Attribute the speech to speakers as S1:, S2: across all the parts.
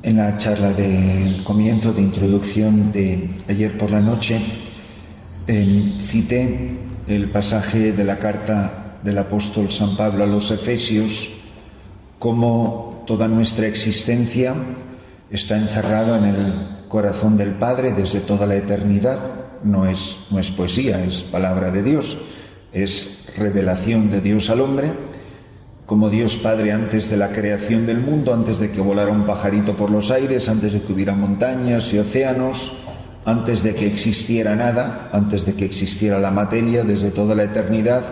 S1: En la charla del comienzo de introducción de ayer por la noche, cité el pasaje de la carta del apóstol San Pablo a los Efesios, como toda nuestra existencia está encerrada en el corazón del Padre desde toda la eternidad. No es poesía, es palabra de Dios, es revelación de Dios al hombre. Como Dios Padre, antes de la creación del mundo, antes de que volara un pajarito por los aires, antes de que hubiera montañas y océanos, antes de que existiera nada, antes de que existiera la materia, desde toda la eternidad,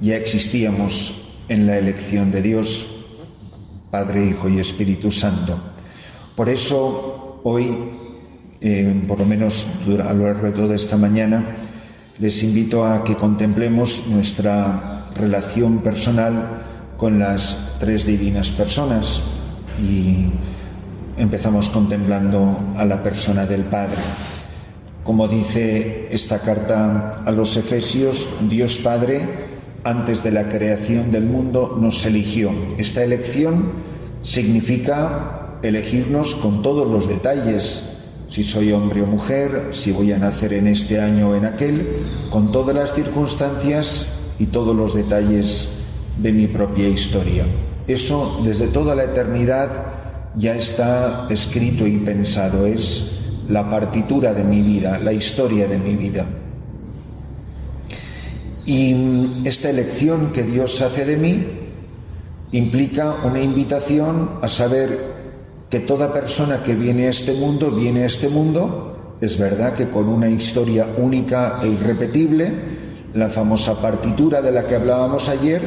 S1: ya existíamos en la elección de Dios, Padre, Hijo y Espíritu Santo. Por eso, hoy, por lo menos a lo largo de toda esta mañana, les invito a que contemplemos nuestra relación personal con las tres divinas personas, y empezamos contemplando a la persona del Padre. Como dice esta carta a los Efesios, Dios Padre, antes de la creación del mundo, nos eligió. Esta elección significa elegirnos con todos los detalles, si soy hombre o mujer, si voy a nacer en este año o en aquel, con todas las circunstancias y todos los detalles de mi propia historia. Eso desde toda la eternidad ya está escrito y pensado, es la partitura de mi vida, la historia de mi vida. Y esta elección que Dios hace de mí implica una invitación a saber que toda persona que viene a este mundo, es verdad que con una historia única e irrepetible, la famosa partitura de la que hablábamos ayer,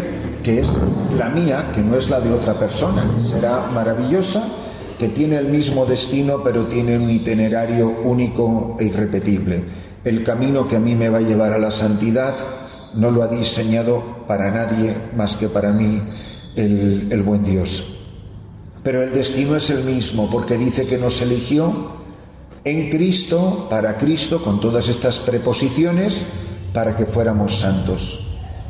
S1: que es la mía, que no es la de otra persona, que será maravillosa, que tiene el mismo destino, pero tiene un itinerario único e irrepetible. El camino que a mí me va a llevar a la santidad no lo ha diseñado para nadie más que para mí el buen Dios. Pero el destino es el mismo, porque dice que nos eligió en Cristo, para Cristo, con todas estas preposiciones, para que fuéramos santos.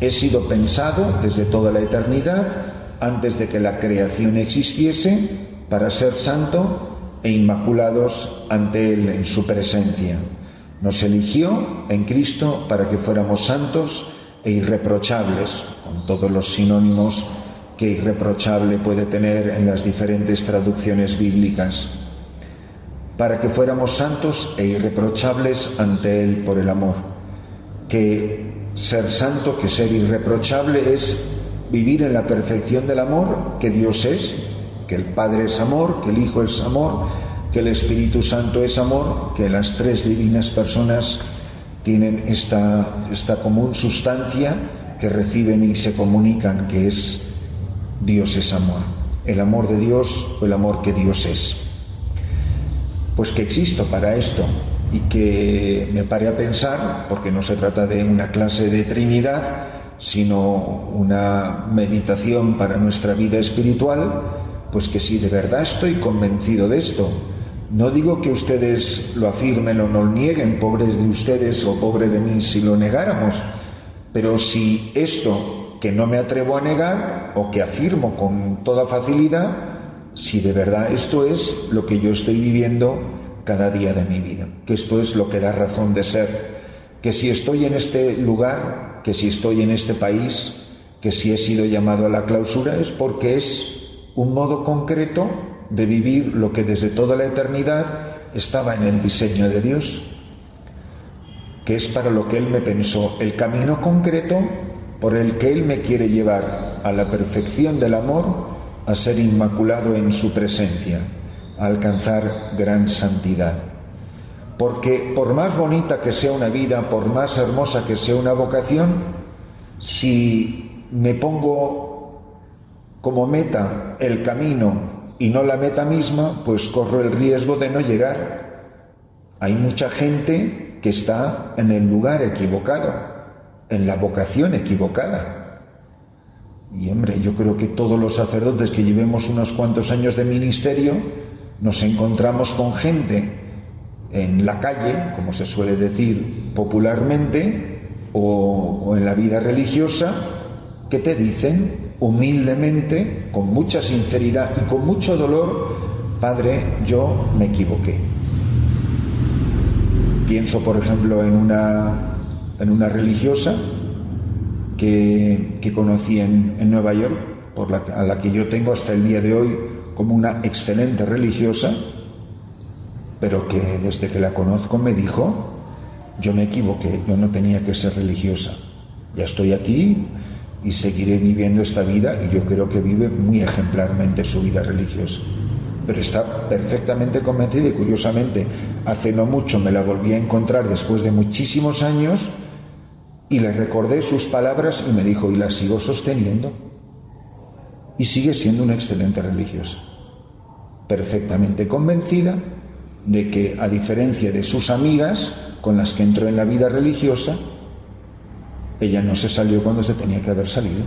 S1: He sido pensado desde toda la eternidad, antes de que la creación existiese, para ser santo e inmaculados ante Él en su presencia. Nos eligió en Cristo para que fuéramos santos e irreprochables, con todos los sinónimos que irreprochable puede tener en las diferentes traducciones bíblicas, para que fuéramos santos e irreprochables ante Él por el amor. Que ser santo, que ser irreprochable, es vivir en la perfección del amor que Dios es, que el Padre es amor, que el Hijo es amor, que el Espíritu Santo es amor, que las tres divinas personas tienen esta común sustancia que reciben y se comunican, que es Dios es amor, el amor de Dios o el amor que Dios es. Pues que existo para esto, y que me pare a pensar, porque no se trata de una clase de Trinidad, sino una meditación para nuestra vida espiritual, pues que si de verdad estoy convencido de esto, no digo que ustedes lo afirmen o no lo nieguen, pobres de ustedes o pobre de mí si lo negáramos, pero si esto que no me atrevo a negar o que afirmo con toda facilidad, si de verdad esto es lo que yo estoy viviendo cada día de mi vida, que esto es lo que da razón de ser, que si estoy en este lugar, que si estoy en este país, que si he sido llamado a la clausura, es porque es un modo concreto de vivir lo que desde toda la eternidad estaba en el diseño de Dios, que es para lo que Él me pensó, el camino concreto por el que Él me quiere llevar a la perfección del amor, a ser inmaculado en su presencia, a alcanzar gran santidad. Porque por más bonita que sea una vida, por más hermosa que sea una vocación, si me pongo como meta el camino y no la meta misma, pues corro el riesgo de no llegar. Hay mucha gente que está en el lugar equivocado, en la vocación equivocada. Y hombre, yo creo que todos los sacerdotes que llevemos unos cuantos años de ministerio nos encontramos con gente en la calle, como se suele decir popularmente, o en la vida religiosa, que te dicen humildemente, con mucha sinceridad y con mucho dolor, padre, yo me equivoqué. Pienso, por ejemplo, en una religiosa que conocí en Nueva York, a la que yo tengo hasta el día de hoy como una excelente religiosa, pero que desde que la conozco me dijo: yo me equivoqué, yo no tenía que ser religiosa, ya estoy aquí y seguiré viviendo esta vida, y yo creo que vive muy ejemplarmente su vida religiosa, pero está perfectamente convencida. Y curiosamente, hace no mucho me la volví a encontrar después de muchísimos años y le recordé sus palabras y me dijo: y las sigo sosteniendo, y sigue siendo una excelente religiosa, perfectamente convencida de que, a diferencia de sus amigas con las que entró en la vida religiosa, ella no se salió cuando se tenía que haber salido.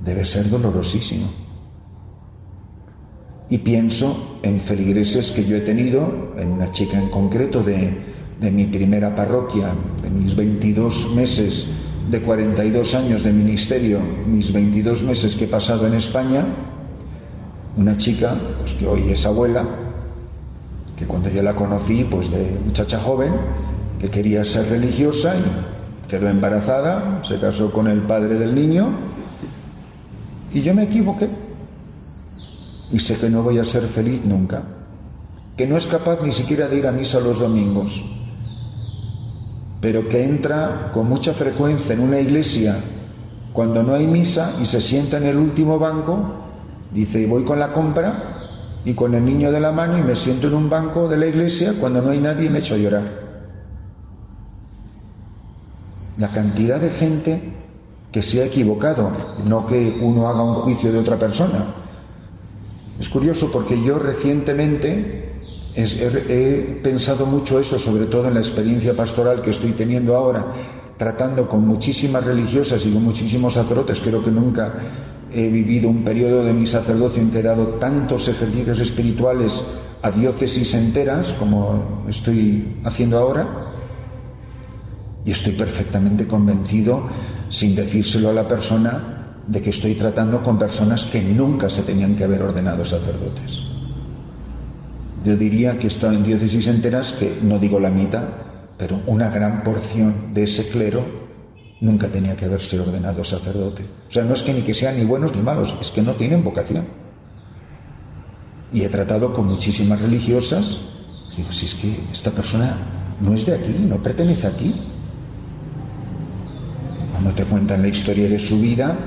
S1: Debe ser dolorosísimo. Y pienso en feligreses que yo he tenido, en una chica en concreto de mi primera parroquia, de mis 22 meses, de 42 años de ministerio, mis 22 meses que he pasado en España, una chica pues que hoy es abuela, que cuando yo la conocí, pues de muchacha joven, que quería ser religiosa y quedó embarazada, se casó con el padre del niño, y yo me equivoqué. Y sé que no voy a ser feliz nunca, que no es capaz ni siquiera de ir a misa los domingos, pero que entra con mucha frecuencia en una iglesia cuando no hay misa y se sienta en el último banco. Dice: y voy con la compra y con el niño de la mano y me siento en un banco de la iglesia cuando no hay nadie y me echo a llorar. La cantidad de gente que se ha equivocado, no que uno haga un juicio de otra persona. Es curioso porque yo recientemente he pensado mucho eso, sobre todo en la experiencia pastoral que estoy teniendo ahora, tratando con muchísimas religiosas y con muchísimos sacerdotes. Creo que nunca he vivido un periodo de mi sacerdocio en que he dado tantos ejercicios espirituales a diócesis enteras como estoy haciendo ahora, y estoy perfectamente convencido, sin decírselo a la persona, de que estoy tratando con personas que nunca se tenían que haber ordenado sacerdotes. Yo diría que he estado en diócesis enteras que, no digo la mitad, pero una gran porción de ese clero nunca tenía que haberse ordenado sacerdote. O sea, no es que ni que sean ni buenos ni malos, es que no tienen vocación. Y he tratado con muchísimas religiosas, digo: si es que esta persona no es de aquí, no pertenece aquí. Cuando te cuentan la historia de su vida,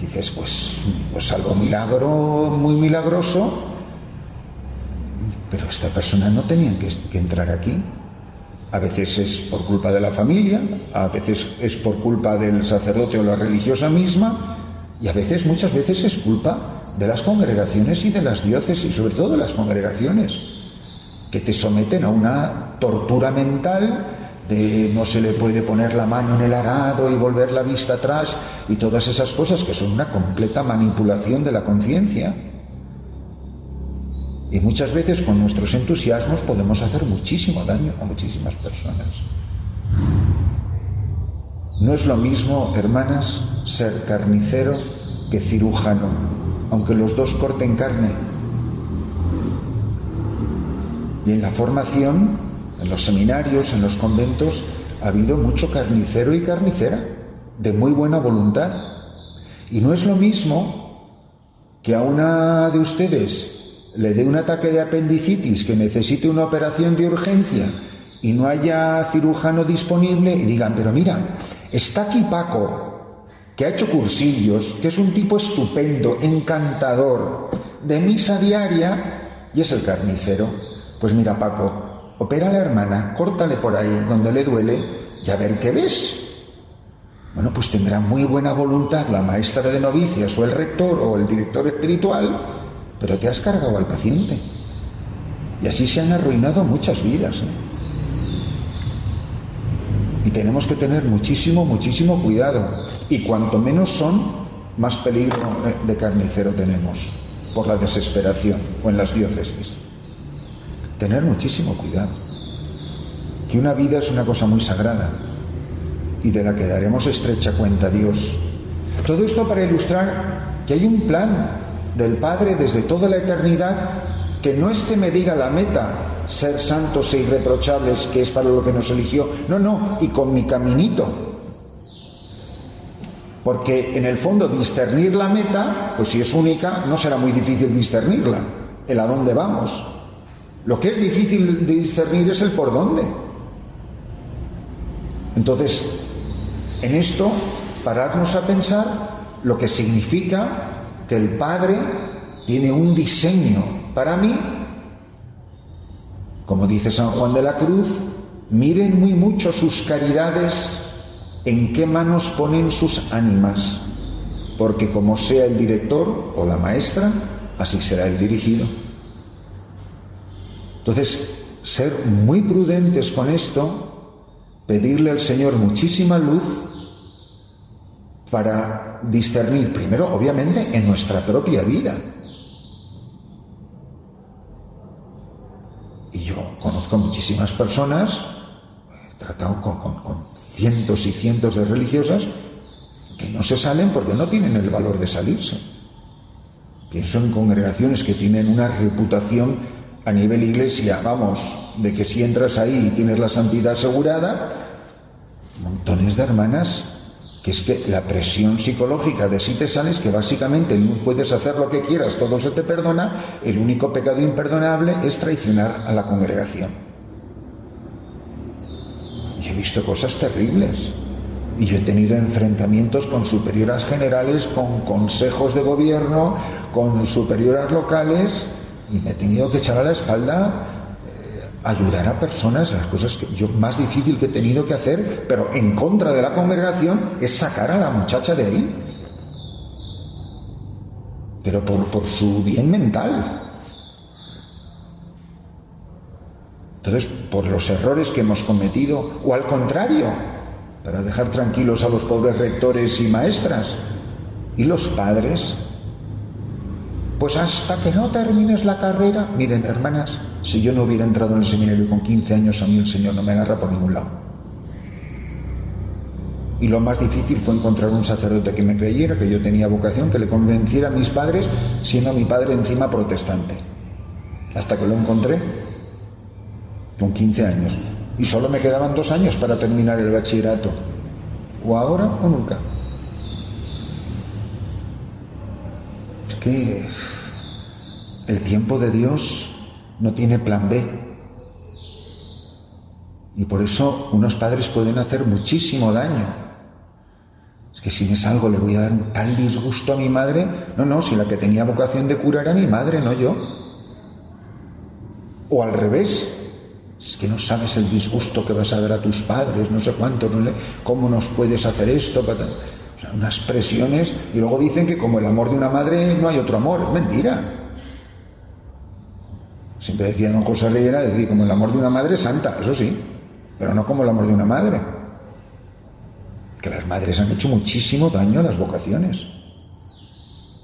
S1: dices, pues algo muy milagroso, pero esta persona no tenía que entrar aquí. A veces es por culpa de la familia, a veces es por culpa del sacerdote o la religiosa misma, y muchas veces es culpa de las congregaciones y de las diócesis, sobre todo de las congregaciones, que te someten a una tortura mental de no se le puede poner la mano en el arado y volver la vista atrás y todas esas cosas que son una completa manipulación de la conciencia. Y muchas veces con nuestros entusiasmos podemos hacer muchísimo daño a muchísimas personas. No es lo mismo, hermanas, ser carnicero que cirujano, aunque los dos corten carne. Y en la formación, en los seminarios, en los conventos, ha habido mucho carnicero y carnicera, de muy buena voluntad. Y no es lo mismo que a una de ustedes le dé un ataque de apendicitis, que necesite una operación de urgencia y no haya cirujano disponible, y digan: pero mira, está aquí Paco, que ha hecho cursillos, que es un tipo estupendo, encantador, de misa diaria, y es el carnicero. Pues mira, Paco, opera a la hermana, córtale por ahí donde le duele y a ver qué ves. Bueno, pues tendrá muy buena voluntad la maestra de novicias o el rector o el director espiritual, pero te has cargado al paciente. Y así se han arruinado muchas vidas, Y tenemos que tener muchísimo cuidado. Y cuanto menos son, más peligro de carnicero tenemos, por la desesperación, o en las diócesis. Tener muchísimo cuidado. Que una vida es una cosa muy sagrada y de la que daremos estrecha cuenta a Dios. Todo esto para ilustrar que hay un plan del Padre desde toda la eternidad, que no es que me diga la meta, ser santos e irreprochables, que es para lo que nos eligió, no, y con mi caminito. Porque en el fondo discernir la meta, pues si es única, no será muy difícil discernirla, el a dónde vamos. Lo que es difícil de discernir es el por dónde. Entonces, en esto, pararnos a pensar lo que significa que el Padre tiene un diseño para mí. Como dice San Juan de la Cruz, miren muy mucho sus caridades, en qué manos ponen sus ánimas, porque como sea el director o la maestra, así será el dirigido. Entonces, ser muy prudentes con esto, pedirle al Señor muchísima luz para discernir, primero, obviamente, en nuestra propia vida. Y yo conozco muchísimas personas, he tratado con cientos y cientos de religiosas, que no se salen porque no tienen el valor de salirse. Pienso en congregaciones que tienen una reputación a nivel iglesia, vamos, de que si entras ahí y tienes la santidad asegurada, montones de hermanas, que es que la presión psicológica de si te sales, que básicamente no puedes hacer lo que quieras, todo se te perdona, el único pecado imperdonable es traicionar a la congregación. Y he visto cosas terribles, y yo he tenido enfrentamientos con superioras generales, con consejos de gobierno, con superioras locales, y me he tenido que echar a la espalda ayudar a personas. Las cosas que yo más difícil que he tenido que hacer, pero en contra de la congregación, es sacar a la muchacha de ahí, pero por su bien mental. Entonces, por los errores que hemos cometido, o al contrario, para dejar tranquilos a los pobres rectores y maestras, y los padres, pues hasta que no termines la carrera. Miren, hermanas, si yo no hubiera entrado en el seminario con 15 años, a mí el Señor no me agarra por ningún lado. Y lo más difícil fue encontrar un sacerdote que me creyera, que yo tenía vocación, que le convenciera a mis padres, siendo mi padre encima protestante. Hasta que lo encontré, con 15 años. Y solo me quedaban 2 años para terminar el bachillerato. O ahora o nunca. Es que el tiempo de Dios no tiene plan B. Y por eso unos padres pueden hacer muchísimo daño. Es que si me salgo le voy a dar un tal disgusto a mi madre. No, si la que tenía vocación de cura era mi madre, no yo. O al revés. Es que no sabes el disgusto que vas a dar a tus padres, no sé cuánto, no sé cómo nos puedes hacer esto. O sea, unas presiones. Y luego dicen que como el amor de una madre no hay otro amor. Es mentira. Siempre decía don José Riera, decir, como el amor de una madre santa, eso sí, pero no como el amor de una madre. Que las madres han hecho muchísimo daño a las vocaciones.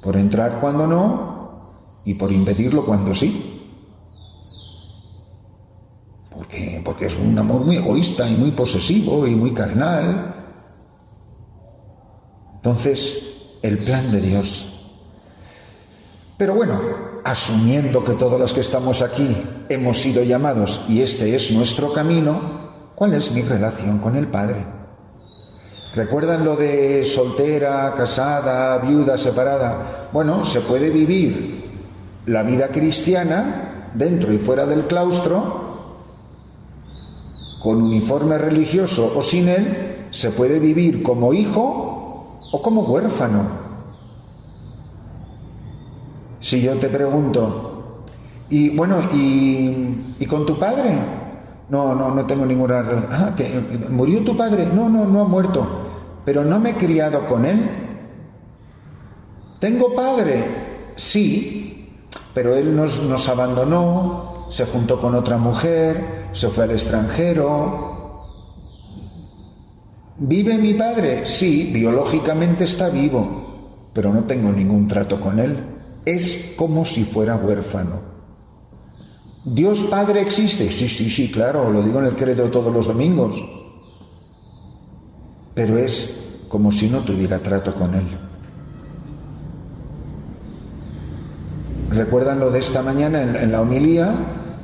S1: Por entrar cuando no y por impedirlo cuando sí. Porque es un amor muy egoísta y muy posesivo y muy carnal. Entonces, el plan de Dios. Pero bueno, asumiendo que todos los que estamos aquí hemos sido llamados y este es nuestro camino, ¿cuál es mi relación con el Padre? ¿Recuerdan lo de soltera, casada, viuda, separada? Bueno, se puede vivir la vida cristiana dentro y fuera del claustro, con uniforme religioso o sin él. Se puede vivir como hijo o como huérfano. Si yo te pregunto, y con tu padre? No tengo ninguna relación. Ah, ¿que murió tu padre? No ha muerto, pero no me he criado con él. ¿Tengo padre? Sí, pero él nos abandonó, se juntó con otra mujer, se fue al extranjero. ¿Vive mi padre? Sí, biológicamente está vivo, pero no tengo ningún trato con él. Es como si fuera huérfano. ¿Dios Padre existe? Sí, claro, lo digo en el credo todos los domingos. Pero es como si no tuviera trato con él. Recuerdan lo de esta mañana en la homilía,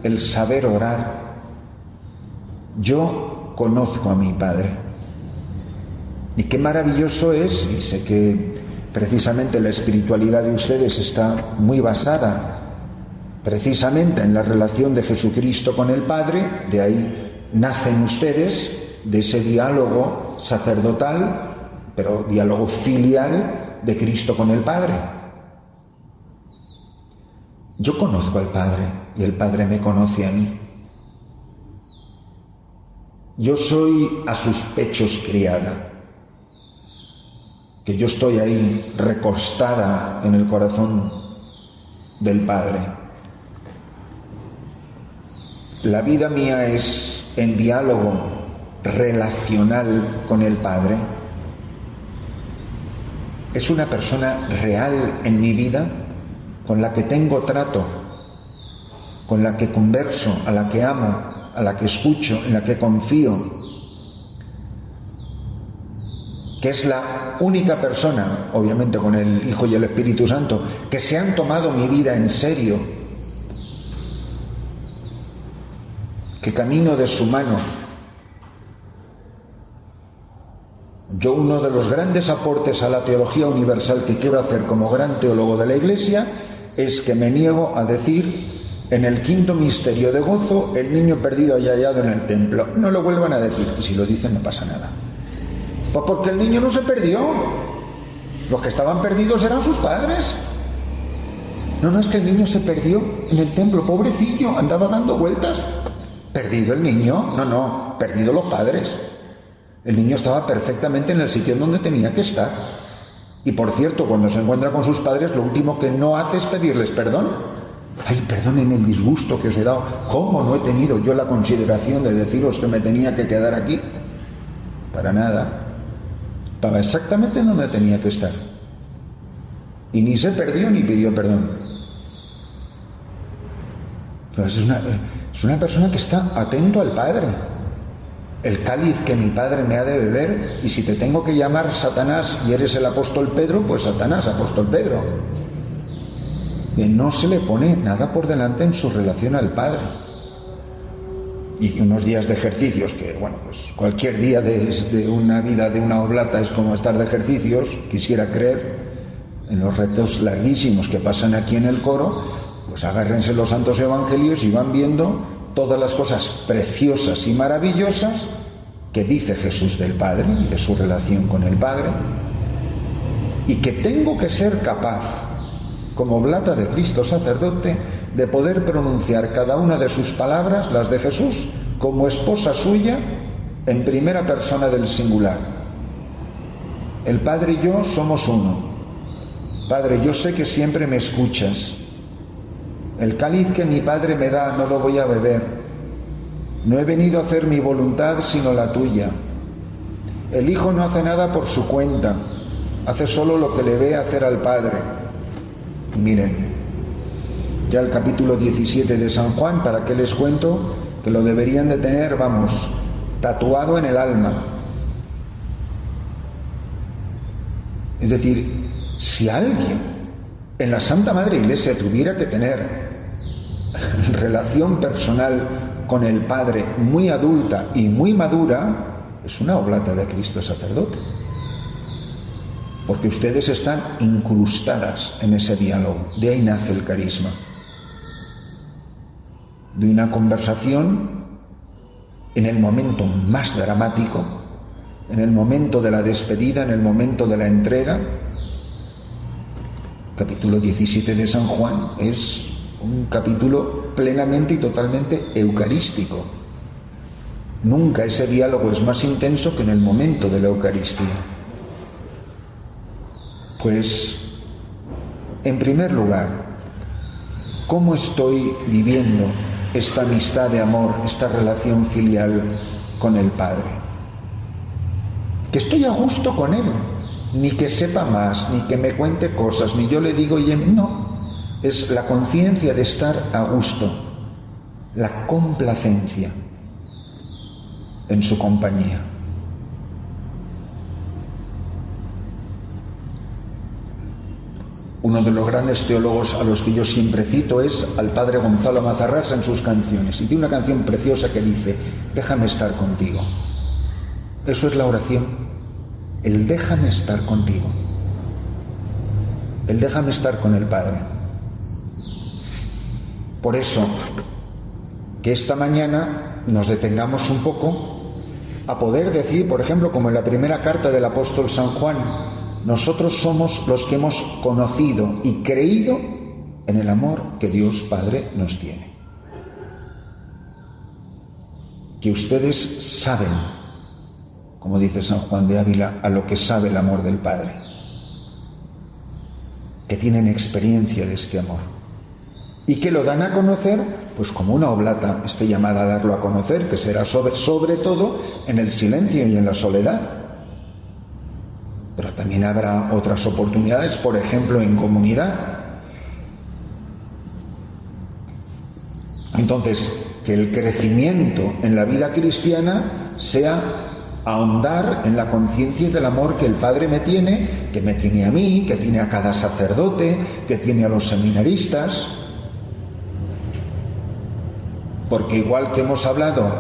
S1: el saber orar. Yo conozco a mi Padre. Y qué maravilloso es, y sé que precisamente la espiritualidad de ustedes está muy basada precisamente en la relación de Jesucristo con el Padre, de ahí nacen ustedes, de ese diálogo sacerdotal, pero diálogo filial de Cristo con el Padre. Yo conozco al Padre y el Padre me conoce a mí. Yo soy a sus pechos criada, que yo estoy ahí recostada en el corazón del Padre. La vida mía es en diálogo relacional con el Padre. Es una persona real en mi vida con la que tengo trato, con la que converso, a la que amo, a la que escucho, en la que confío, que es la única persona, obviamente con el Hijo y el Espíritu Santo, que se han tomado mi vida en serio, que camino de su mano. Yo, uno de los grandes aportes a la teología universal que quiero hacer como gran teólogo de la Iglesia es que me niego a decir en el quinto misterio de gozo, el niño perdido y hallado en el templo. No lo vuelvan a decir, y si lo dicen no pasa nada. Pues porque el niño no se perdió. Los que estaban perdidos eran sus padres. No, es que el niño se perdió en el templo, pobrecillo, andaba dando vueltas. ¿Perdido el niño? No, perdido los padres. El niño estaba perfectamente en el sitio en donde tenía que estar. Y por cierto, cuando se encuentra con sus padres, lo último que no hace es pedirles perdón. Ay, perdonen el disgusto que os he dado. ¿Cómo no he tenido yo la consideración de deciros que me tenía que quedar aquí? Para nada. Estaba exactamente donde tenía que estar. Y ni se perdió ni pidió perdón. Entonces es una persona que está atento al Padre. El cáliz que mi Padre me ha de beber, y si te tengo que llamar Satanás y eres el apóstol Pedro, pues Satanás, apóstol Pedro. Y no se le pone nada por delante en su relación al Padre. Y unos días de ejercicios, que bueno, pues cualquier día de una vida de una oblata es como estar de ejercicios, quisiera creer, en los retos larguísimos que pasan aquí en el coro, pues agárrense los santos evangelios y van viendo todas las cosas preciosas y maravillosas que dice Jesús del Padre y de su relación con el Padre, y que tengo que ser capaz, como oblata de Cristo sacerdote, de poder pronunciar cada una de sus palabras, las de Jesús, como esposa suya, en primera persona del singular. El Padre y yo somos uno. Padre, yo sé que siempre me escuchas. El cáliz que mi Padre me da no lo voy a beber. No he venido a hacer mi voluntad sino la tuya. El Hijo no hace nada por su cuenta, hace solo lo que le ve hacer al Padre. Y miren, ya el capítulo 17 de San Juan, ¿para qué les cuento? Que lo deberían de tener, vamos, tatuado en el alma. Es decir, si alguien en la Santa Madre Iglesia tuviera que tener relación personal con el Padre muy adulta y muy madura, es una oblata de Cristo sacerdote. Porque ustedes están incrustadas en ese diálogo. De ahí nace el carisma. De una conversación en el momento más dramático, en el momento de la despedida, en el momento de la entrega. Capítulo 17 de San Juan es un capítulo plenamente y totalmente eucarístico. Nunca ese diálogo es más intenso que en el momento de la Eucaristía. Pues, en primer lugar, ¿cómo estoy viviendo esta amistad de amor, esta relación filial con el Padre? Que estoy a gusto con Él, ni que sepa más, ni que me cuente cosas, ni yo le digo, oye, no. Es la conciencia de estar a gusto, la complacencia en su compañía. Uno de los grandes teólogos a los que yo siempre cito es al padre Gonzalo Mazarrasa en sus canciones. Y tiene una canción preciosa que dice: déjame estar contigo. Eso es la oración. El déjame estar contigo. El déjame estar con el Padre. Por eso, que esta mañana nos detengamos un poco a poder decir, por ejemplo, como en la primera carta del apóstol San Juan, nosotros somos los que hemos conocido y creído en el amor que Dios Padre nos tiene. Que ustedes saben, como dice San Juan de Ávila, a lo que sabe el amor del Padre. Que tienen experiencia de este amor. Y que lo dan a conocer, pues como una oblata esté llamada a darlo a conocer, que será sobre todo en el silencio y en la soledad. Pero también habrá otras oportunidades, por ejemplo, en comunidad. Entonces, que el crecimiento en la vida cristiana sea ahondar en la conciencia del amor que el Padre me tiene, que me tiene a mí, que tiene a cada sacerdote, que tiene a los seminaristas. Porque igual que hemos hablado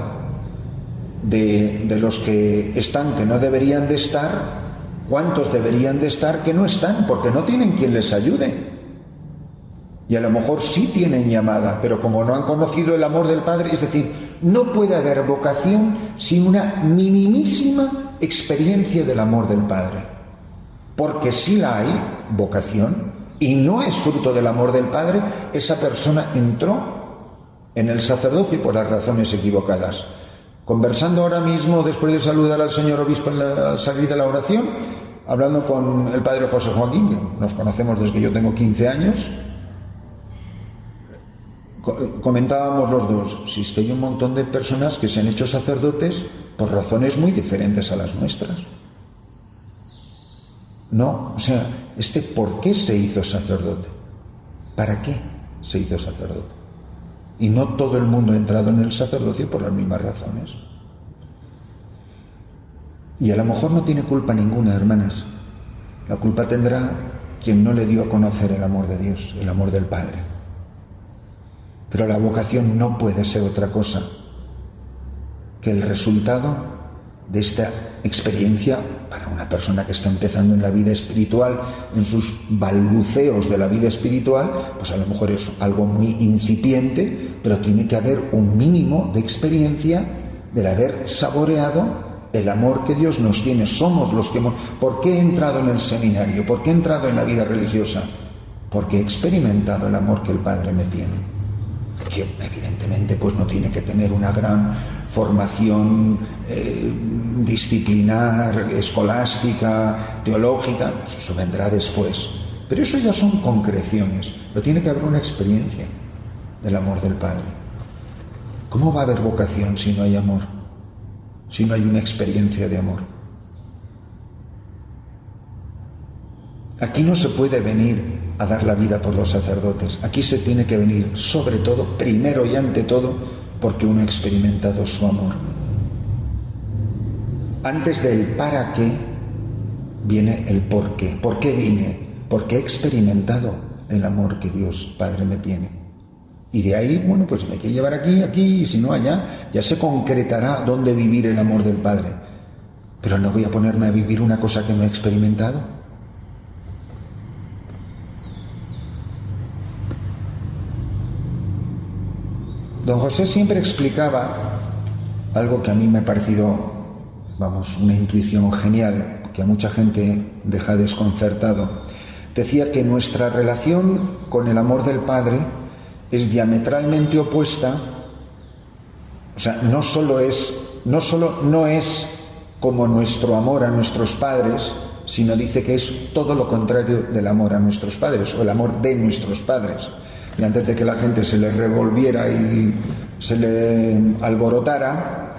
S1: de los que están que no deberían de estar, ¿cuántos deberían de estar que no están? Porque no tienen quien les ayude. Y a lo mejor sí tienen llamada, pero como no han conocido el amor del Padre, es decir, no puede haber vocación sin una minimísima experiencia del amor del Padre. Porque si la hay, vocación, y no es fruto del amor del Padre, esa persona entró en el sacerdocio por las razones equivocadas. Conversando ahora mismo, después de saludar al señor obispo al salir de la oración, hablando con el padre José Joaquín, que nos conocemos desde que yo tengo 15 años, comentábamos los dos, si es que hay un montón de personas que se han hecho sacerdotes por razones muy diferentes a las nuestras. No, o sea, ¿por qué se hizo sacerdote? ¿Para qué se hizo sacerdote? Y no todo el mundo ha entrado en el sacerdocio por las mismas razones. Y a lo mejor no tiene culpa ninguna, hermanas. La culpa tendrá quien no le dio a conocer el amor de Dios, el amor del Padre. Pero la vocación no puede ser otra cosa que el resultado de esta experiencia para una persona que está empezando en la vida espiritual, en sus balbuceos de la vida espiritual, pues a lo mejor es algo muy incipiente, pero tiene que haber un mínimo de experiencia del haber saboreado el amor que Dios nos tiene. Somos los que hemos... ¿Por qué he entrado en el seminario? ¿Por qué he entrado en la vida religiosa? Porque he experimentado el amor que el Padre me tiene. Que evidentemente pues no tiene que tener una gran formación disciplinar, escolástica, teológica, pues eso vendrá después. Pero eso ya son concreciones, pero tiene que haber una experiencia del amor del Padre. ¿Cómo va a haber vocación si no hay amor? Si no hay una experiencia de amor. Aquí no se puede venir a dar la vida por los sacerdotes. Aquí se tiene que venir, sobre todo, primero y ante todo, porque uno ha experimentado su amor. Antes del para qué, viene el por qué. ¿Por qué vine? Porque he experimentado el amor que Dios Padre me tiene. Y de ahí, bueno, pues me hay que llevar aquí, y si no allá, ya se concretará dónde vivir el amor del Padre. Pero no voy a ponerme a vivir una cosa que no he experimentado. Don José siempre explicaba algo que a mí me ha parecido, una intuición genial, que a mucha gente deja desconcertado. Decía que nuestra relación con el amor del Padre es diametralmente opuesta, o sea, no solo no es como nuestro amor a nuestros padres, sino dice que es todo lo contrario del amor a nuestros padres, o el amor de nuestros padres. Y antes de que la gente se le revolviera y se le alborotara,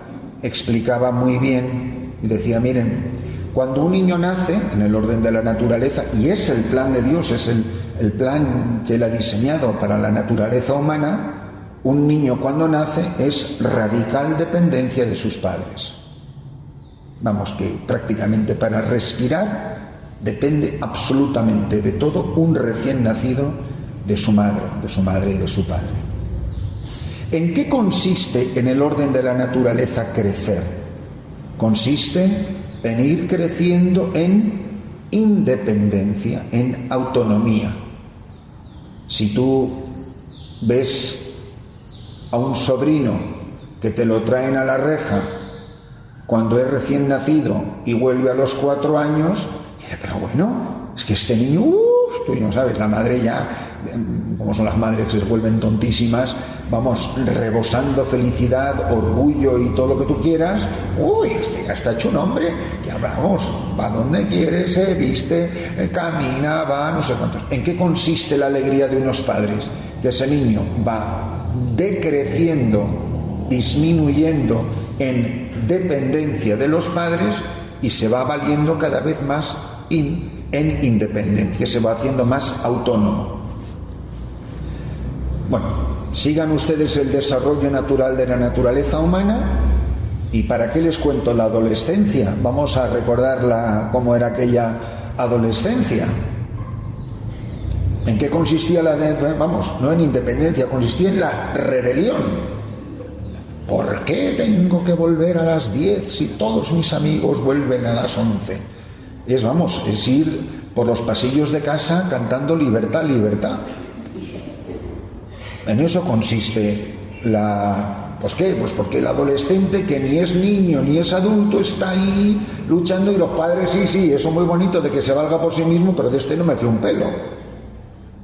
S1: explicaba muy bien y decía, miren, cuando un niño nace en el orden de la naturaleza, y es el plan de Dios, es el plan que Él ha diseñado para la naturaleza humana, un niño cuando nace es radical dependencia de sus padres. Que prácticamente para respirar Depende absolutamente de todo un recién nacido de su madre y de su padre. ¿En qué consiste en el orden de la naturaleza crecer? Consiste en ir creciendo en independencia, en autonomía. Si tú ves a un sobrino que te lo traen a la reja cuando es recién nacido y vuelve a los 4 años, dice, pero bueno, es que este niño, tú no sabes, la madre ya, como son las madres que se vuelven tontísimas, vamos, rebosando felicidad, orgullo y todo lo que tú quieras. Este ya está hecho un hombre, ya vamos, va donde quiere, se viste, camina, va, no sé cuántos. ¿En qué consiste la alegría de unos padres? Que ese niño va decreciendo, disminuyendo en dependencia de los padres y se va valiendo cada vez más en independencia, se va haciendo más autónomo. Bueno, sigan ustedes el desarrollo natural de la naturaleza humana. ¿Y para qué les cuento la adolescencia? Vamos a recordar cómo era aquella adolescencia. ¿En qué consistía no en independencia, consistía en la rebelión? ¿Por qué tengo que volver a las 10 si todos mis amigos vuelven a las 11? Es ir por los pasillos de casa cantando libertad, libertad. En eso consiste ¿Pues qué? Pues porque el adolescente, que ni es niño ni es adulto, está ahí luchando y los padres, sí, eso muy bonito de que se valga por sí mismo, pero de este no me fío un pelo.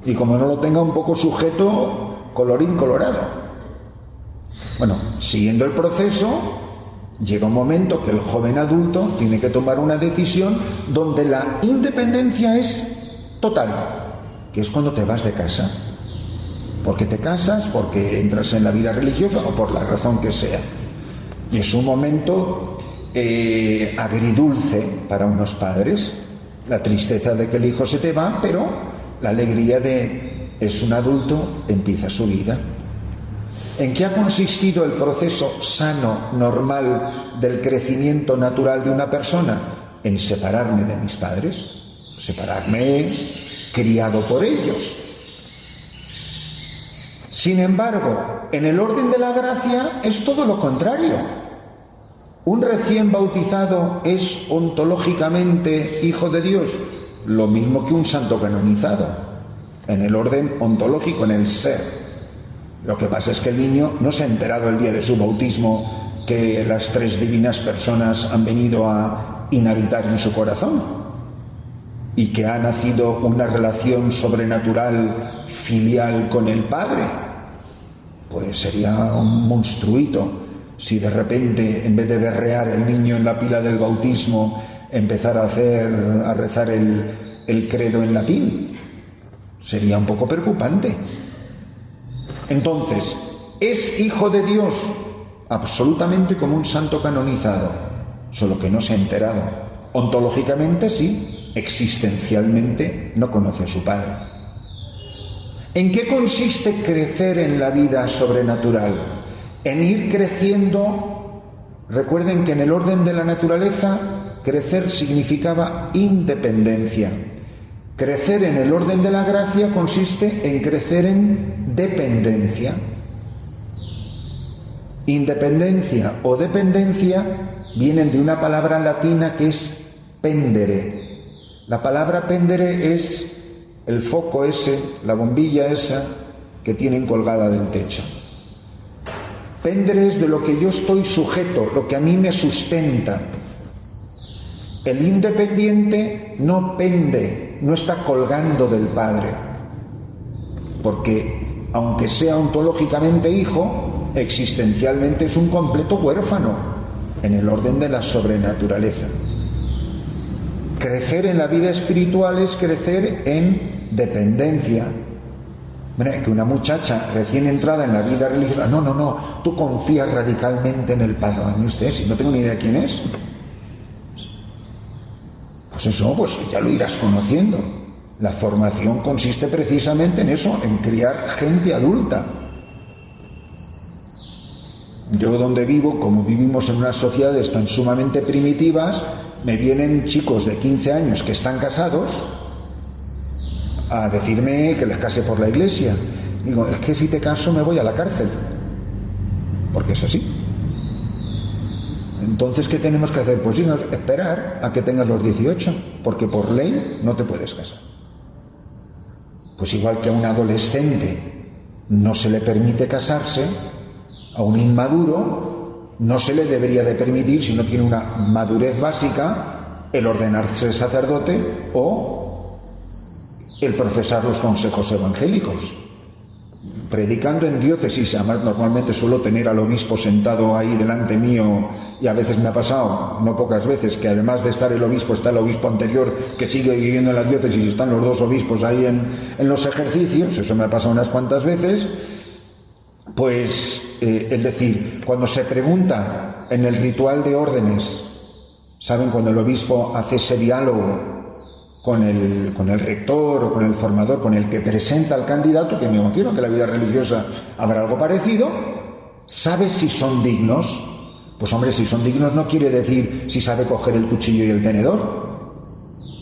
S1: Y como no lo tenga un poco sujeto, colorín colorado. Bueno, siguiendo el proceso, llega un momento que el joven adulto tiene que tomar una decisión donde la independencia es total, que es cuando te vas de casa. Porque te casas, porque entras en la vida religiosa o por la razón que sea. Y es un momento agridulce para unos padres, la tristeza de que el hijo se te va, pero la alegría de es un adulto, empieza su vida. ¿En qué ha consistido el proceso sano, normal, del crecimiento natural de una persona? En separarme de mis padres, separarme criado por ellos. Sin embargo, en el orden de la gracia es todo lo contrario. Un recién bautizado es ontológicamente hijo de Dios, lo mismo que un santo canonizado, en el orden ontológico, en el ser. Lo que pasa es que el niño no se ha enterado el día de su bautismo que las 3 divinas personas han venido a inhabitar en su corazón y que ha nacido una relación sobrenatural, filial con el Padre. Pues sería un monstruito si de repente, en vez de berrear el niño en la pila del bautismo, empezara a rezar el credo en latín. Sería un poco preocupante. Entonces, es hijo de Dios absolutamente como un santo canonizado, solo que no se ha enterado. Ontológicamente sí, existencialmente no conoce a su Padre. ¿En qué consiste crecer en la vida sobrenatural? En ir creciendo. Recuerden que en el orden de la naturaleza, crecer significaba independencia. Crecer en el orden de la gracia consiste en crecer en dependencia. Independencia o dependencia vienen de una palabra latina que es pendere. La palabra pendere es el foco ese, la bombilla esa que tienen colgada del techo. Pendere es de lo que yo estoy sujeto, lo que a mí me sustenta. El independiente no pende, no está colgando del Padre, porque aunque sea ontológicamente hijo, existencialmente es un completo huérfano en el orden de la sobrenaturaleza. Crecer en la vida espiritual es crecer en dependencia. Mira, que una muchacha recién entrada en la vida religiosa, no, tú confías radicalmente en el Padre. ¿Y usted? Si no tengo ni idea quién es. Pues eso, pues ya lo irás conociendo. La formación consiste precisamente en eso, en criar gente adulta. Yo donde vivo, como vivimos en unas sociedades tan sumamente primitivas, me vienen chicos de 15 años que están casados a decirme que les case por la iglesia. Digo, es que si te caso me voy a la cárcel, porque es así. Entonces, ¿qué tenemos que hacer? Pues esperar a que tengas los 18, porque por ley no te puedes casar. Pues igual que a un adolescente no se le permite casarse, a un inmaduro no se le debería de permitir, si no tiene una madurez básica, el ordenarse sacerdote o el profesar los consejos evangélicos. Predicando en diócesis, además normalmente suelo tener al obispo sentado ahí delante mío, y a veces me ha pasado, no pocas veces, que además de estar el obispo está el obispo anterior que sigue viviendo en la diócesis y están los dos obispos ahí en los ejercicios. Eso me ha pasado unas cuantas veces. Pues es decir, cuando se pregunta en el ritual de órdenes, ¿saben? Cuando el obispo hace ese diálogo con el rector o con el formador, con el que presenta al candidato, que me imagino que en la vida religiosa habrá algo parecido, ¿sabe si son dignos? Pues hombre, si son dignos no quiere decir si sabe coger el cuchillo y el tenedor.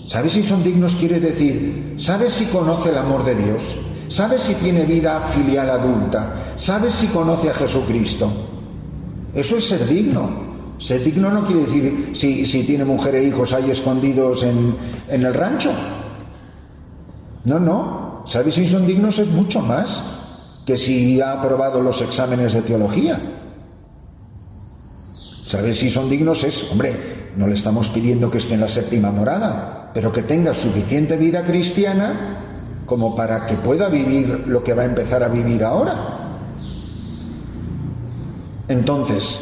S1: ¿Sabe si son dignos? Quiere decir, ¿sabe si conoce el amor de Dios? ¿Sabe si tiene vida filial adulta? ¿Sabe si conoce a Jesucristo? Eso es ser digno. Ser digno no quiere decir si tiene mujer e hijos ahí escondidos en el rancho. No. ¿Sabe si son dignos? Es mucho más que si ha aprobado los exámenes de teología. ¿Sabe si son dignos? Hombre, no le estamos pidiendo que esté en la séptima morada, pero que tenga suficiente vida cristiana como para que pueda vivir lo que va a empezar a vivir ahora. Entonces,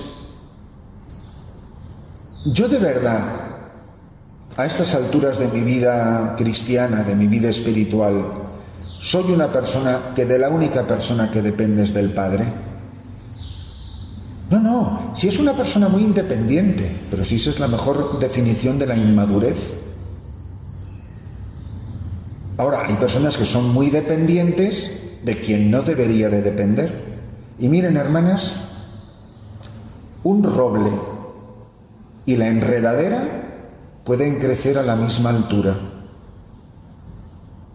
S1: yo de verdad, a estas alturas de mi vida cristiana, de mi vida espiritual, soy una persona que de la única persona que depende es del Padre. No, si es una persona muy independiente, pero si esa es la mejor definición de la inmadurez. Ahora, hay personas que son muy dependientes de quien no debería de depender. Y miren, hermanas, un roble y la enredadera pueden crecer a la misma altura.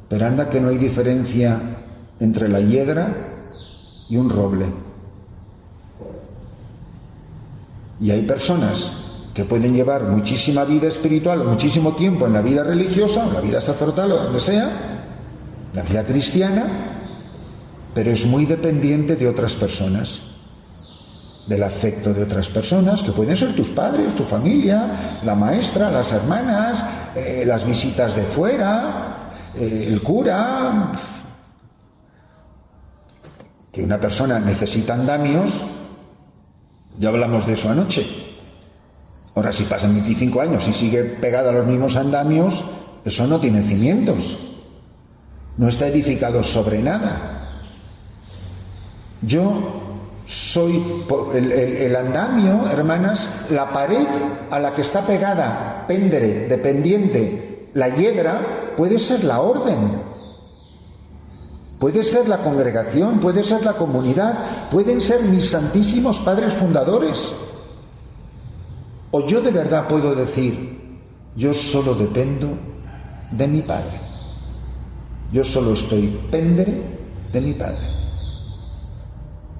S1: Pero anda que no hay diferencia entre la hiedra y un roble. Y hay personas que pueden llevar muchísima vida espiritual, muchísimo tiempo en la vida religiosa, o la vida sacerdotal, o donde sea, la vida cristiana, pero es muy dependiente de otras personas, del afecto de otras personas, que pueden ser tus padres, tu familia, la maestra, las hermanas, las visitas de fuera, el cura. Que una persona necesita andamios, ya hablamos de eso anoche. Ahora, si pasan 25 años y sigue pegada a los mismos andamios, eso no tiene cimientos, no está edificado sobre nada. Yo soy el andamio, hermanas, la pared a la que está pegada, péndere, dependiente, la hiedra, puede ser la orden, puede ser la congregación, puede ser la comunidad, pueden ser mis santísimos padres fundadores. O yo de verdad puedo decir, yo solo dependo de mi Padre. Yo solo estoy péndere de mi Padre.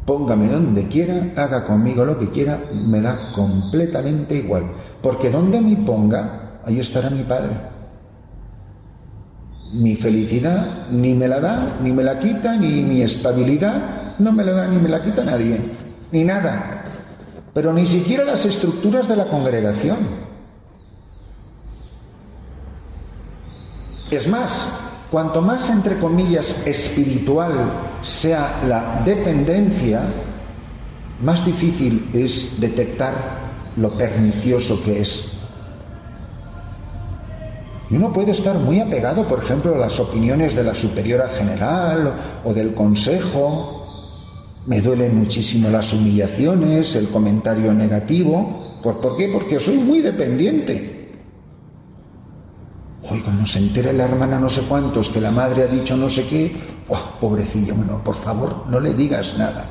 S1: Póngame donde quiera, haga conmigo lo que quiera, me da completamente igual. Porque donde me ponga, ahí estará mi Padre. Mi felicidad ni me la da, ni me la quita, ni mi estabilidad no me la da, ni me la quita nadie, ni nada. Pero ni siquiera las estructuras de la congregación. Es más, cuanto más, entre comillas, espiritual sea la dependencia, más difícil es detectar lo pernicioso que es. Y uno puede estar muy apegado, por ejemplo, a las opiniones de la superiora general o del consejo. Me duelen muchísimo las humillaciones, el comentario negativo. ¿Por qué? Porque soy muy dependiente. Oiga, no se entera la hermana no sé cuántos que la madre ha dicho no sé qué. ¡Oh, pobrecillo! Bueno, por favor, no le digas nada.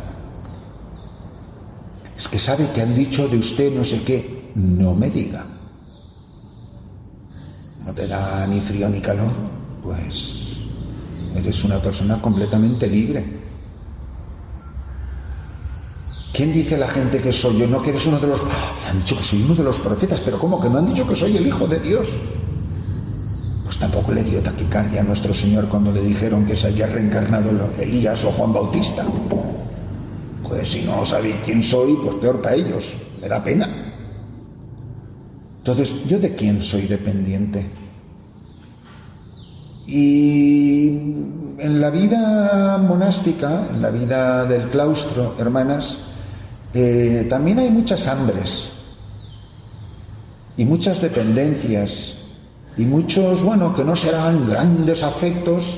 S1: Es que sabe que han dicho de usted no sé qué. No me diga. no te da ni frío ni calor, pues eres una persona completamente libre. ¿Quién dice la gente que soy yo? No, que eres uno de los... Me han dicho que soy uno de los profetas, pero ¿cómo que me han dicho que soy el Hijo de Dios? Pues tampoco le dio taquicardia a nuestro Señor cuando le dijeron que se había reencarnado Elías o Juan Bautista. Pues si no sabéis quién soy, pues peor para ellos, me da pena. Entonces, ¿yo de quién soy dependiente? Y en la vida monástica, en la vida del claustro, hermanas, también hay muchas hambres y muchas dependencias y muchos, bueno, que no serán grandes afectos,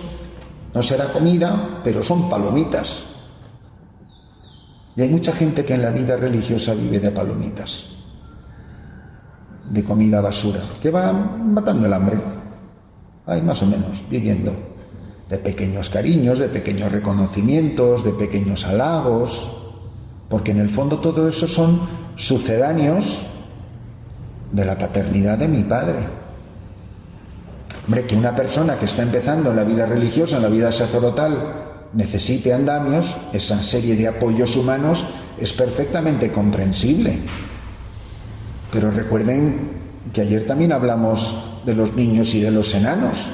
S1: no será comida, pero son palomitas. Y hay mucha gente que en la vida religiosa vive de palomitas, de comida basura, que va matando el hambre. Hay más o menos viviendo de pequeños cariños, de pequeños reconocimientos, de pequeños halagos, porque en el fondo todo eso son sucedáneos de la paternidad de mi padre. Hombre, que una persona que está empezando en la vida religiosa, en la vida sacerdotal, necesite andamios, esa serie de apoyos humanos, es perfectamente comprensible. Pero recuerden que ayer también hablamos de los niños y de los enanos.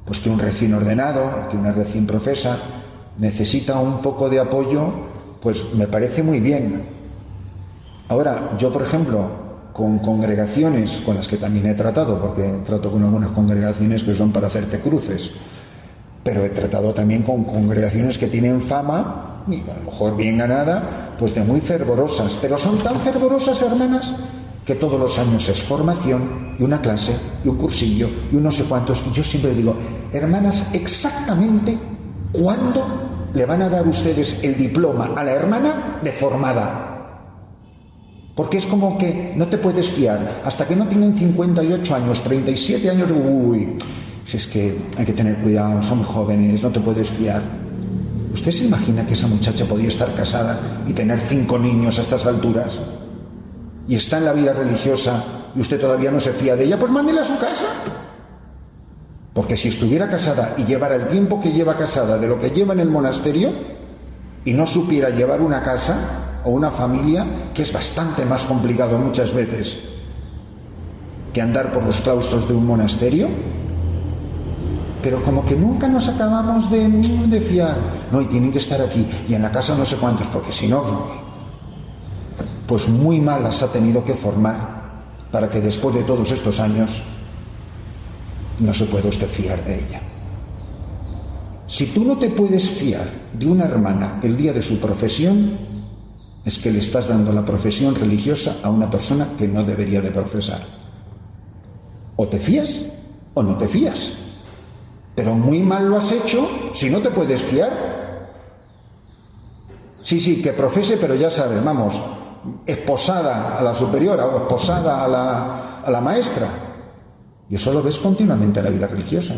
S1: Pues que un recién ordenado, que una recién profesa, necesita un poco de apoyo, pues me parece muy bien. Ahora, yo por ejemplo, con congregaciones con las que también he tratado, porque trato con algunas congregaciones que son para hacerte cruces, pero he tratado también con congregaciones que tienen fama, y a lo mejor bien ganada, pues de muy fervorosas, pero son tan fervorosas, hermanas, que todos los años es formación, y una clase, y un cursillo, y unos no sé cuántos, y yo siempre digo, hermanas, exactamente ¿cuándo le van a dar ustedes el diploma a la hermana de formada? Porque es como que no te puedes fiar, hasta que no tienen 58 años, 37 años, uy, si es que hay que tener cuidado, son jóvenes, no te puedes fiar. ¿Usted se imagina que esa muchacha podía estar casada y tener 5 niños a estas alturas? Y está en la vida religiosa y usted todavía no se fía de ella, pues mándela a su casa. Porque si estuviera casada y llevara el tiempo que lleva casada de lo que lleva en el monasterio y no supiera llevar una casa o una familia, que es bastante más complicado muchas veces que andar por los claustros de un monasterio, pero como que nunca nos acabamos de fiar. No, y tienen que estar aquí, y en la casa no sé cuántos, porque si no, pues muy mal las ha tenido que formar para que después de todos estos años no se pueda usted fiar de ella. Si tú no te puedes fiar de una hermana el día de su profesión, es que le estás dando la profesión religiosa a una persona que no debería de profesar. O te fías o no te fías. Pero muy mal lo has hecho si no te puedes fiar. Sí, que profese, pero ya sabes, vamos, esposada a la superiora o esposada a la maestra. Y eso lo ves continuamente en la vida religiosa.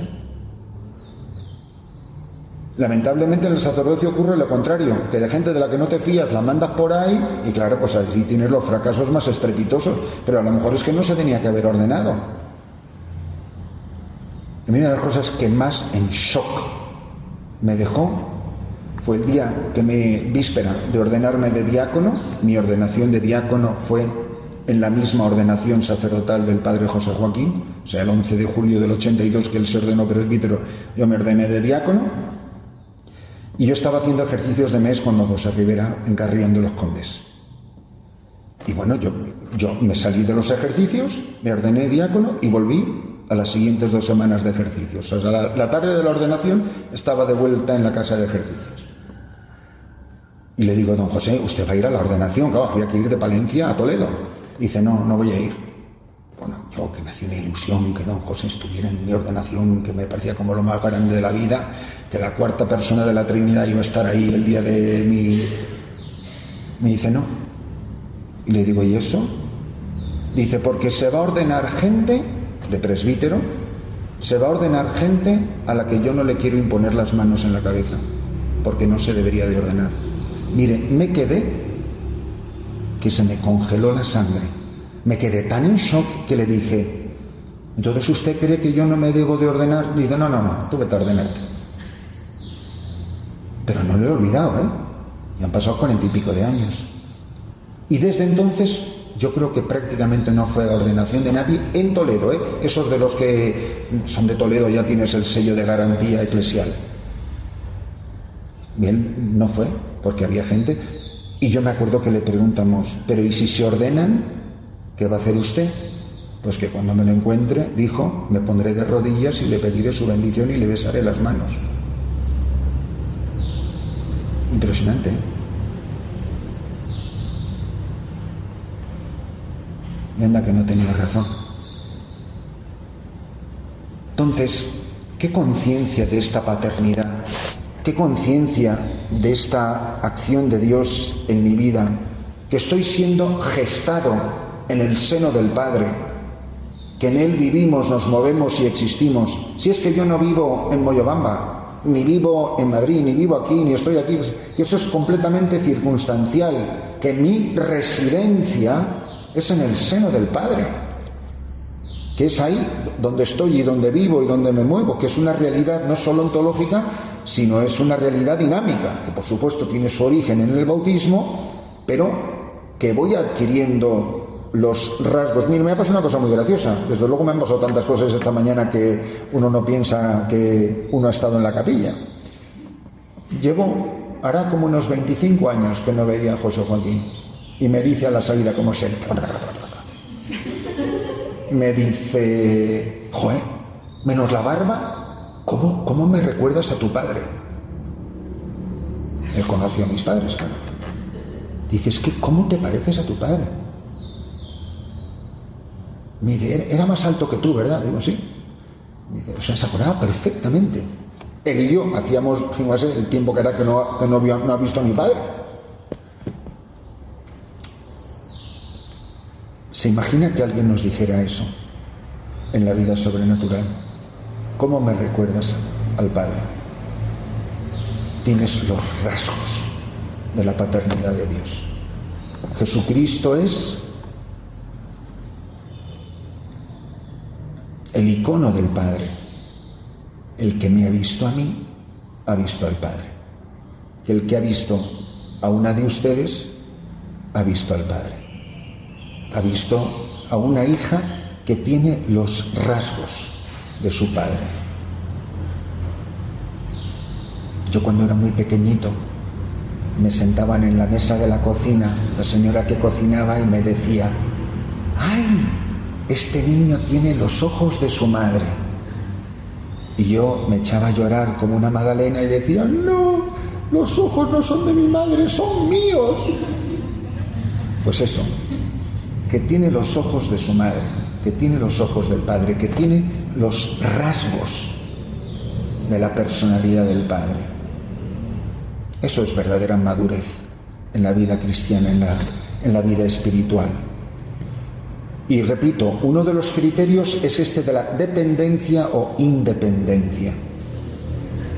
S1: Lamentablemente en el sacerdocio ocurre lo contrario, que de gente de la que no te fías la mandas por ahí y claro, pues allí tienes los fracasos más estrepitosos, pero a lo mejor es que no se tenía que haber ordenado. Y una de las cosas que más en shock me dejó fue el día que víspera de ordenarme de diácono. Mi ordenación de diácono fue en la misma ordenación sacerdotal del padre José Joaquín, o sea, el 11 de julio del 82 que él se ordenó presbítero, yo me ordené de diácono. Y yo estaba haciendo ejercicios de mes con don José Rivera en Carrión de los Condes. Y bueno, yo me salí de los ejercicios, me ordené diácono y volví a las siguientes 2 semanas de ejercicios. O sea, la tarde de la ordenación estaba de vuelta en la casa de ejercicios. Y le digo, don José, usted va a ir a la ordenación. Claro, había que ir de Palencia a Toledo. Dice, no voy a ir. Bueno, yo que me hacía una ilusión que don José estuviera en mi ordenación, que me parecía como lo más grande de la vida, que la 4ª persona de la Trinidad iba a estar ahí el día de mi... Me dice, no. Y le digo, ¿y eso? Dice, porque se va a ordenar gente de presbítero, se va a ordenar gente a la que yo no le quiero imponer las manos en la cabeza, porque no se debería de ordenar. Mire, me quedé que se me congeló la sangre. Me quedé tan en shock que le dije, Entonces, ¿usted cree que yo no me debo de ordenar? Dice, no, tú vete a ordenarte. Pero no lo he olvidado, ¿eh? Ya han pasado 40 y pico de años. Y desde entonces, yo creo que prácticamente no fue la ordenación de nadie en Toledo, ¿eh? Esos de los que son de Toledo ya tienes el sello de garantía eclesial. Bien, no fue, porque había gente. Y yo me acuerdo que le preguntamos, pero ¿y si se ordenan? ¿Qué va a hacer usted? Pues que cuando me lo encuentre, dijo, me pondré de rodillas y le pediré su bendición y le besaré las manos. Impresionante, ¿eh? Y anda que no tenía razón. Entonces, ¿qué conciencia de esta paternidad? ¿Qué conciencia de esta acción de Dios en mi vida? Que estoy siendo gestado en el seno del Padre, que en Él vivimos, nos movemos y existimos. Si es que yo no vivo en Moyobamba, ni vivo en Madrid, ni vivo aquí, ni estoy aquí, que eso es completamente circunstancial, que mi residencia es en el seno del Padre, que es ahí donde estoy y donde vivo y donde me muevo, que es una realidad no solo ontológica, sino es una realidad dinámica, que por supuesto tiene su origen en el bautismo, pero que voy adquiriendo los rasgos. Mira, me ha pasado una cosa muy graciosa. Desde luego me han pasado tantas cosas esta mañana que uno no piensa que uno ha estado en la capilla. Hará como unos 25 años que no veía a José Joaquín. Y me dice a la salida, como es él, me dice, joder, menos la barba, ¿cómo me recuerdas a tu padre? Él conoció a mis padres, claro. Dice, es que ¿cómo te pareces a tu padre? Me dice, era más alto que tú, ¿verdad? Digo, sí. Me dice, o sea, se acordaba perfectamente. Él y yo hacíamos, fíjate, el tiempo que era que no ha visto a mi padre. ¿Se imagina que alguien nos dijera eso en la vida sobrenatural? ¿Cómo me recuerdas al Padre? Tienes los rasgos de la paternidad de Dios. Jesucristo es el icono del Padre. El que me ha visto a mí, ha visto al Padre. El que ha visto a una de ustedes, ha visto al Padre. Ha visto a una hija que tiene los rasgos de su padre. Yo cuando era muy pequeñito me sentaban en la mesa de la cocina, la señora que cocinaba, y me decía, ¡ay! Este niño tiene los ojos de su madre. Y yo me echaba a llorar como una magdalena y decía, no, los ojos no son de mi madre, son míos. Pues eso, que tiene los ojos de su madre, que tiene los ojos del Padre, que tiene los rasgos de la personalidad del Padre. Eso es verdadera madurez en la vida cristiana, en la vida espiritual. Y repito, uno de los criterios es este de la dependencia o independencia.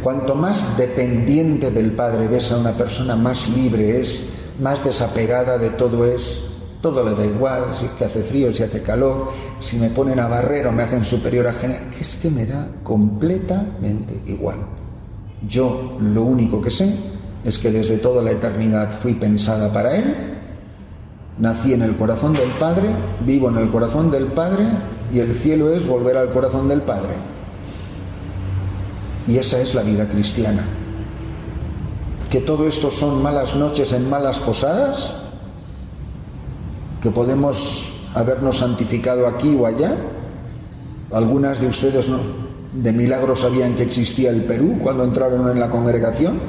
S1: Cuanto más dependiente del Padre ves a una persona, más libre es, más desapegada de todo es. Todo le da igual, si es que hace frío, si hace calor, si me ponen a barrer o me hacen superior a general, que es que me da completamente igual. Yo lo único que sé es que desde toda la eternidad fui pensada para Él, nací en el corazón del Padre, vivo en el corazón del Padre, y el cielo es volver al corazón del Padre. Y esa es la vida cristiana. ¿Que todo esto son malas noches en malas posadas? ¿Que podemos habernos santificado aquí o allá? Algunas de ustedes de milagro sabían que existía el Perú cuando entraron en la congregación,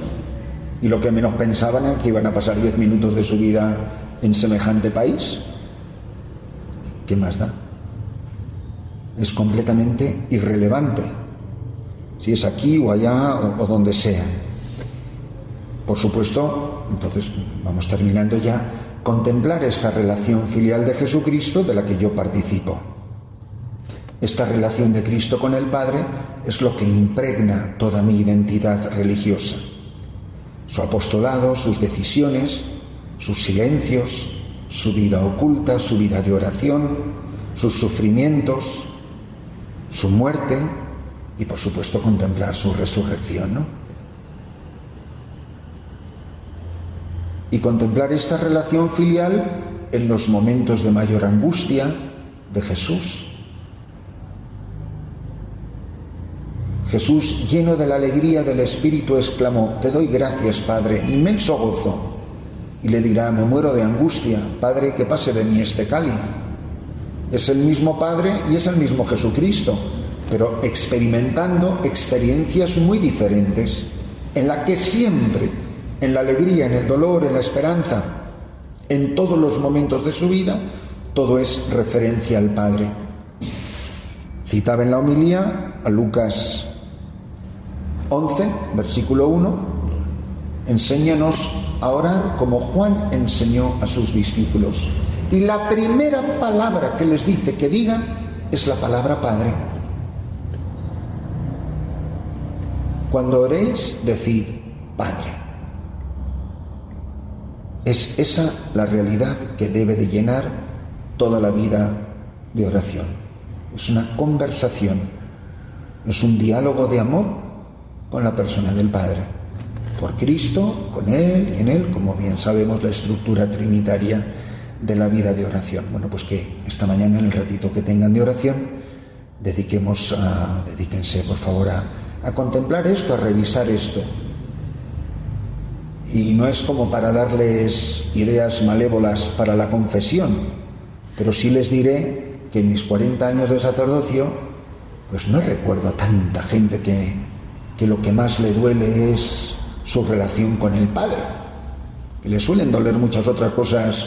S1: y lo que menos pensaban era que iban a pasar 10 minutos de su vida en semejante país. ¿Qué más da? Es completamente irrelevante si es aquí o allá o donde sea. Por supuesto, entonces vamos terminando ya, contemplar esta relación filial de Jesucristo de la que yo participo. Esta relación de Cristo con el Padre es lo que impregna toda mi identidad religiosa. Su apostolado, sus decisiones, sus silencios, su vida oculta, su vida de oración, sus sufrimientos, su muerte y por supuesto contemplar su resurrección, ¿no? Y contemplar esta relación filial en los momentos de mayor angustia de Jesús. Jesús, lleno de la alegría del Espíritu, exclamó: te doy gracias, Padre, inmenso gozo. Y le dirá: me muero de angustia, Padre, que pase de mí este cáliz. Es el mismo Padre y es el mismo Jesucristo, pero experimentando experiencias muy diferentes, en la que siempre, en la alegría, en el dolor, en la esperanza, en todos los momentos de su vida, todo es referencia al Padre. Citaba en la homilía a Lucas 11, versículo 1, enséñanos a orar como Juan enseñó a sus discípulos. Y la primera palabra que les dice que digan es la palabra Padre. Cuando oréis, decid Padre. Es esa la realidad que debe de llenar toda la vida de oración. Es una conversación, es un diálogo de amor con la persona del Padre, por Cristo, con Él y en Él, como bien sabemos la estructura trinitaria de la vida de oración. Bueno, pues que esta mañana, en el ratito que tengan de oración, dedíquense por favor a contemplar esto, a revisar esto. Y no es como para darles ideas malévolas para la confesión, pero sí les diré que en mis 40 años de sacerdocio, pues no recuerdo a tanta gente que lo que más le duele es su relación con el Padre, que le suelen doler muchas otras cosas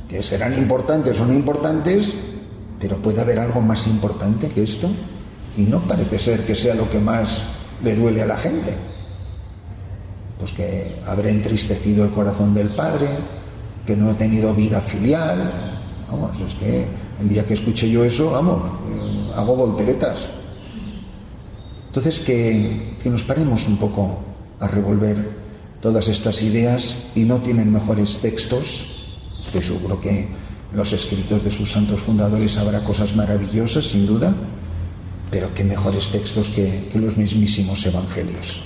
S1: que serán importantes o no importantes, pero puede haber algo más importante que esto, y no parece ser que sea lo que más le duele a la gente. Pues que habré entristecido el corazón del Padre, que no he tenido vida filial. Vamos, es que el día que escuché yo eso, vamos, hago volteretas. Entonces que nos paremos un poco a revolver todas estas ideas, y no tienen mejores textos. Estoy seguro que en los escritos de sus santos fundadores habrá cosas maravillosas, sin duda, pero qué mejores textos que los mismísimos evangelios.